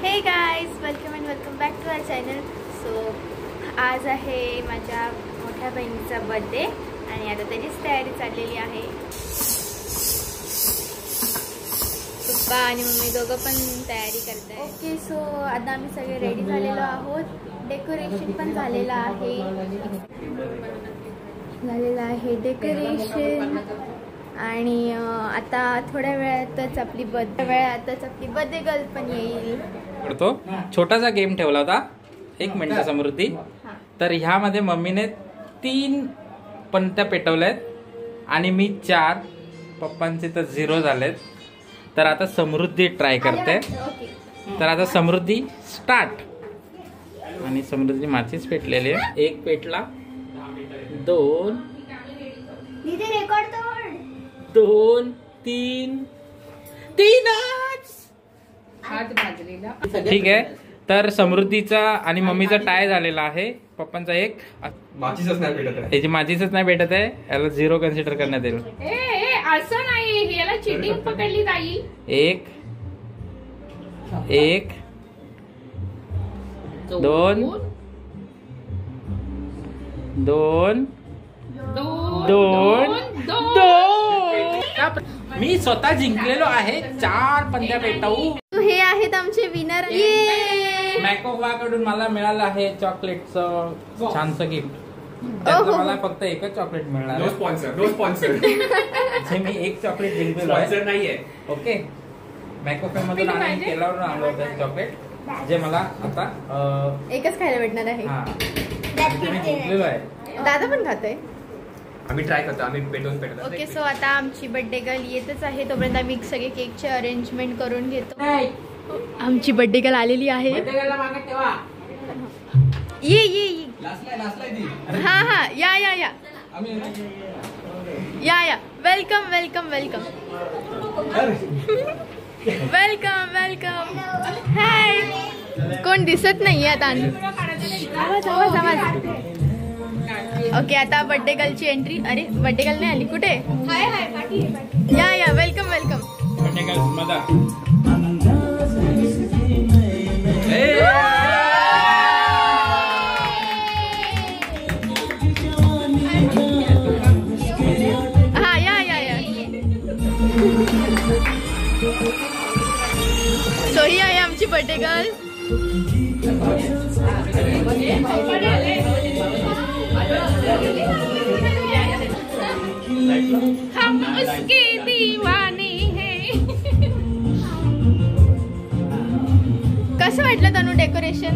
हे guys, welcome back to our channel. So आज आहे माझ्या मोठ्या बहिणीचा बर्थडे आणि आता त्याचीच तयारी चाललेली आहे. पप्पा आणि मम्मी दोघं पण तयारी करत आहे. ओके, सो आता आम्ही सगळे रेडी झालेलो आहोत. डेकोरेशन पण झालेलं आहे डेकोरेशन. आणि आता थोड्या वेळातच आपली बर्थडे गर्ल पण येईल. तो छोटासा गेम ठेवला होता 1 मिनिट समृद्धी. तर ह्यामध्ये मम्मीने 3 पंत्या पेटवल्यात आणि मी 4. पप्पांचे तर 0 झालेत. तर आता समृद्धी ट्राय करते. तर आता समृद्धी स्टार्ट. आणि समृद्धी माझीच पेटलेली आहे. 1 पेटला, 2 2 3 3च. ठीक आहे. तर समृद्धीचा आणि मम्मीचा टाय झालेला आहे. पप्पांचा 1. याची माझीच नाही भेटत आहे. याला 0 कन्सिडर करण्यात येईल. असं नाही, याला चीटिंग पकडली जाईल. 1 1 2 2 2 2. मी स्वतः जिंकलेलो आहे. 4 पंत्या पेटवू. हे आहेत आमचे विनर. मॅकोवा कडून मला मिळालं आहे चॉकलेटचं छानसं गिफ्ट. त्यातलं मला फक्त एकच चॉकलेट मिळणार. No sponsor. जे मी 1 चॉकलेट जिंकलेलो आहे. नाहीये. ओके. मॅकोफे मधून आम्ही केल्यावर आणलं होतं चॉकलेट, जे मला आता एकच खायला भेटणार आहे. मी जिंकलेलो आहे. दादा पण खातोय. आम्ही ट्राय करतो. आम्ही पेटवून. ओके, सो आता आमची बर्थडे गर्ल येतच आहे. तोपर्यंत आम्ही सगळे केकचे अरेंजमेंट करून घेतो. आमची बर्थडे गर्ल आलेली आहे. ये हा या वेलकम. हाय. कोण दिसत नाही आता. आवाज. ओके, आता बर्थडे गर्लची एंट्री. अरे, बर्थडे गर्ल नाही आली. कुठे? या वेलकम. Birthday girl मदा. हा या. सो ही आहे आमची बर्थडे गर्ल. हम उसके दीवाने हैं. कसं वाटलं तनु डेकोरेशन?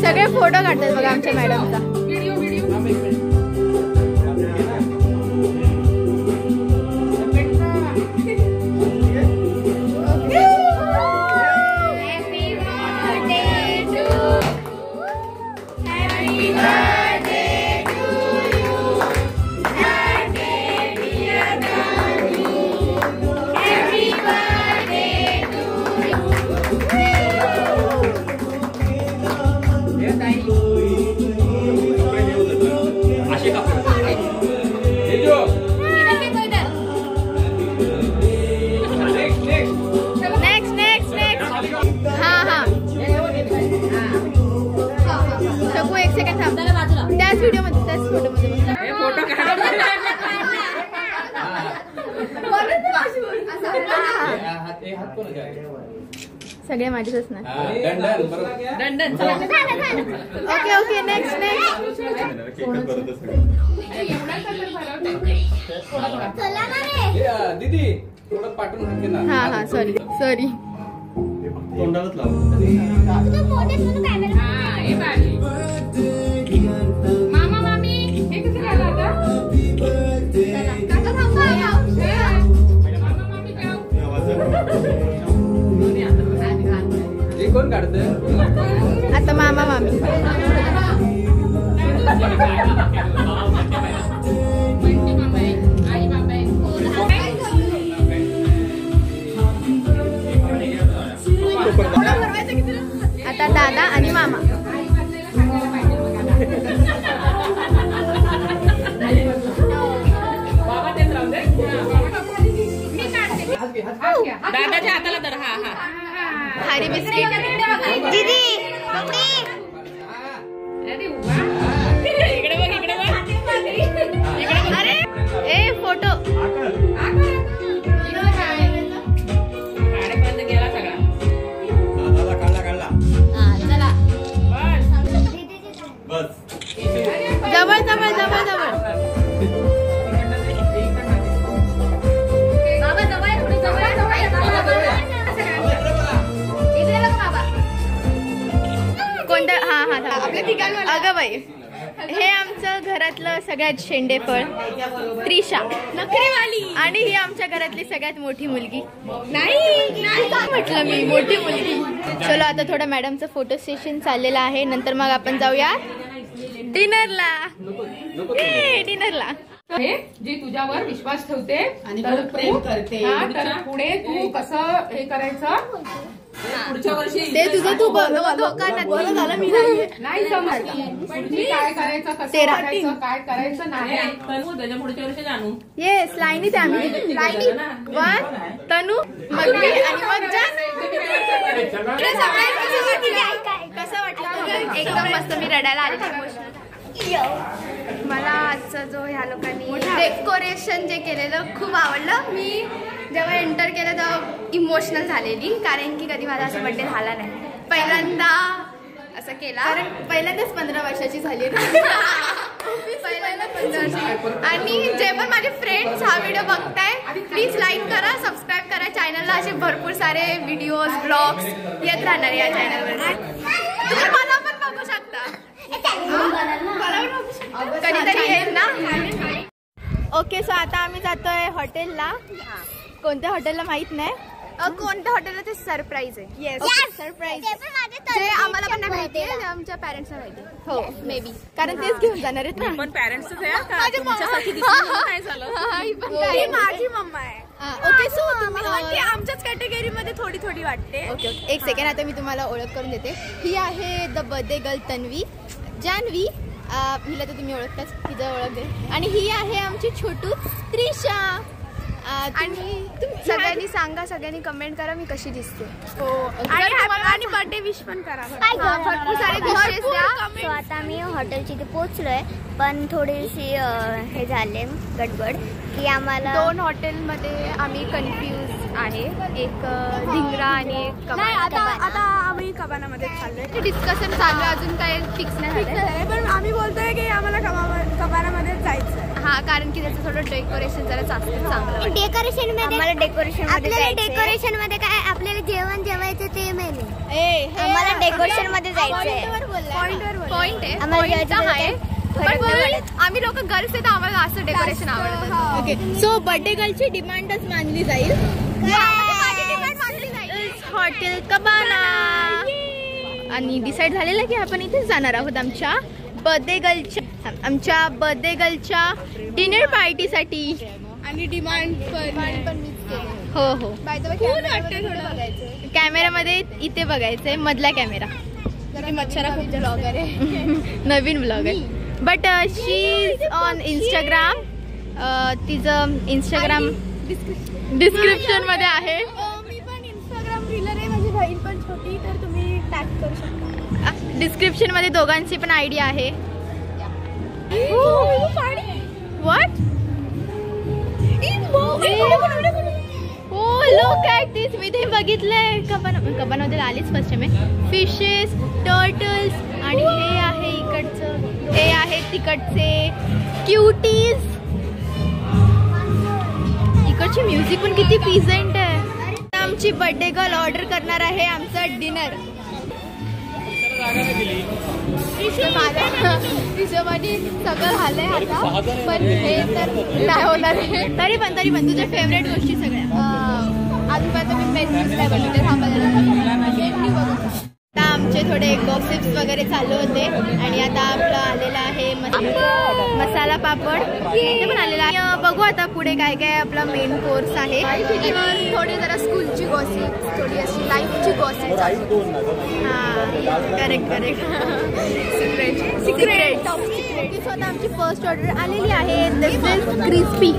सगळे फोटो काढतात बघा आमच्या मॅडमचा. सगळे माझेच असणार. Okay, next. दीदी थोडं पाठवून. हा सॉरी. तोंडालाच लाव. मामा मामी हे कसं झालं आता? कोण काढतंय? आता मामा मामी. आता दादा आणि मामा. दादाच्या हाताला तर हा हा खारी बिस्किट. दीदी अरे वा इकडे बघ इकडे बघ अरे ए फोटो. गाड्यापर्यंत गेला सगळा. चला बस जवळ जवळ जवळ जवळ. कोणतं? हा हा अगं बाई, हे आमचं घरातलं सगळ्यात शेंडेफळ त्रिशा नखरेवाली. आणि ही आमच्या घरातली सगळ्यात मोठी मुलगी. नाही म्हटलं मी मोठी मुलगी. चलो आता थोडं मॅडमचं फोटो सेशन चाललेलं आहे. नंतर मग आपण जाऊया डिनरला. डिनरला हे जे तुझ्यावर विश्वास ठेवते आणि प्रेम करते, तर पुढे तू कसं हे करायचं पुढच्या वर्षी ते तुझं तू धोका झालं. मी नाही समजलं मी काय करायचं कसं करायचं काय करायचं नाही. त्याच्या पुढच्या वर्षी जाणू. येस लाईनीत आम्ही वन तनू मग मी आणि मग कसं वाटलं? एकदम मस्त. मी रडायला आले. मला आजचा जो ह्या लोकांनी डेकोरेशन जे केलेलं खूप आवडलं. मी जेव्हा एंटर केलं तेव्हा इमोशनल झालेली, कारण की कधी माझा असा बर्थडे झाला नाही. पहिल्यांदा असं केला, कारण पहिल्यांदाच 15 वर्षाची झाली. पहिल्यांदा 15 वर्षाची. आणि जे पण माझे फ्रेंड्स हा व्हिडिओ बघताय प्लीज लाईक करा, सबस्क्राईब करा चॅनलला. असे भरपूर सारे व्हिडिओज ब्लॉग्स येत राहणार या चॅनलवर. तुम्ही मला पण बघू शकता, कधीतरी येईल ना. ओके सो आता आम्ही जातोय हॉटेलला. कोणत्या हॉटेलला माहित नाही. कोणत्या हॉटेलला ते सरप्राईज आहे. येस सरप्राईज जे आम्हाला पण नाही माहिती आहे, आमच्या पॅरेंट्सला माहिती. हो मे बी, कारण तेच घेऊन जाणार आहेत ना. पण पॅरेंट्स माझी मम्मा आहे. ओके सो आमच्याच कॅटेगरी मध्ये थोडी थोडी वाटते. ओके ओके एक सेकंड. आता मी तुम्हाला ओळख करून देते. ही आहे the birthday girl Tanvi. Janhavi हिला तर तुम्ही ओळखताच, तिचं ओळख दे. आणि ही आहे आमची छोटू त्रिशा. आणि सगळ्यांनी सांगा, सगळ्यांनी कमेंट करा मी कशी दिसते. हो आणि बर्थडे विश पण करा. भरपूर सारे विशेस द्या. सो आता आम्ही हॉटेलची इथे पोहोचलोय, पण थोडीशी हे झाले गडबड की आम्हाला 2 हॉटेलमध्ये आम्ही कन्फ्यूज आहे. एक धिंगरा आणि एक आता आम्ही कबानामध्ये चाललोय. डिस्कशन चालू आहे, अजून काही फिक्स नाही झालंय, पण आम्ही बोलतोय की आम्हाला कबानामध्ये जायचं. हा कारण की त्याचं थोडं डेकोरेशन जरा चांगलं. डेकोरेशन मध्ये डेकोरेशन मध्ये काय आपल्याला जेवण जेवायचं ते मेनू. आम्हाला डेकोरेशन मध्ये जायचंय. पॉइंट आहे. आम्ही लोक गर्ल्स आहेत, आम्हाला असं डेकोरेशन आवडतं. ओके सो बर्थडे गर्लची डिमांडच मानली जाईल. हॉटेल कबाना. आणि डिसाईड झालेलं की आपण इथेच जाणार आहोत आमच्या बर्थडे गर्लच्या डिनर पार्टीसाठी. आणि डिमांड पण हो हो. कॅमेरामध्ये इथे बघायचंय, मधला कॅमेरा. मच्छरा खूप ब्लॉगर आहे. नवीन blogger. But she is on Instagram. तिचं इंस्टाग्राम डिस्क्रिप्शन मध्ये आहे. मी पण इंस्टाग्राम रीलर आहे. माझी बहीण पण छोटी, तर तुम्ही टॅग करू शकता. डिस्क्रिप्शन मध्ये दोघांची पण आयडी आहे. व्हॉट? हो लोक ऍट मी ते बघितलंय. कबानामध्ये आलीच फर्स्ट टाइम. फिशेस, टर्टल्स आणि हे आहे इकडचं, हे आहे तिकडचे क्यूटीज. इकडची म्युझिक पण किती प्लीझंट आहे. आमची बर्थडे गर्ल ऑर्डर करणार आहे आमचं डिनर. हिशोबाने सगळं झालंय आता, पण हे तर नाही होणार आहे. तरी पण तुझ्या फेवरेट गोष्टी सगळ्या. अजूनपर्यंत मी मेन्यूज नाही बनवले. थोडे गॉसिप्स वगैरे चालू होते आणि आता आपलं आलेलं आहे मसाला पापड ते पण आलेलं आहे. बघू आता पुढे काय काय आपला मेन कोर्स आहे. थोडी जरा स्कूलची गॉसिप, थोडी अशी लाईफची गॉसिप. हां करेक्ट सिक्रेट. स्वतः आमची फर्स्ट ऑर्डर आलेली आहे. This is crispy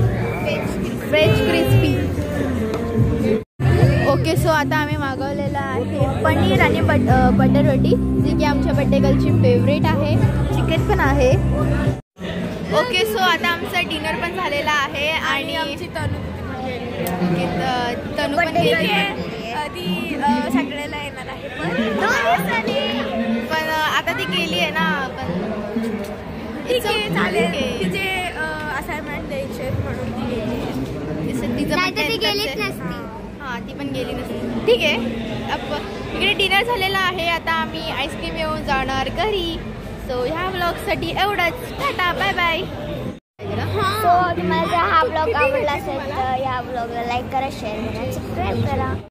veg crispy. Okay so आता आम्ही मागवलेलं आहे पनीर आणि बटर रोटी, जी की आमच्या बड्डे गर्लची फेवरेट आहे. चिकन पण आहे. ओके सो आता आमचं डिनर पण झालेला आहे आणि आमची तनू पण ती सॅटर्डेला येणार आहे पण आता ती गेली आहे ना. पण चालेल तिचे असाइनमेंट द्यायचे म्हणून ती गेलीच नसती. हां ती पण गेली नसती. ठीक आहे. इकडे डिनर झालेला आहे. आता आम्ही आईस्क्रीम येऊन जाणार घरी. सो ह्या ब्लॉगसाठी एवढंच. Tata bye bye. सो तुम्हाला जर हा ब्लॉग आवडला असेल तर ह्या ब्लॉगला लाईक करा, शेअर करा, सबस्क्राईब करा.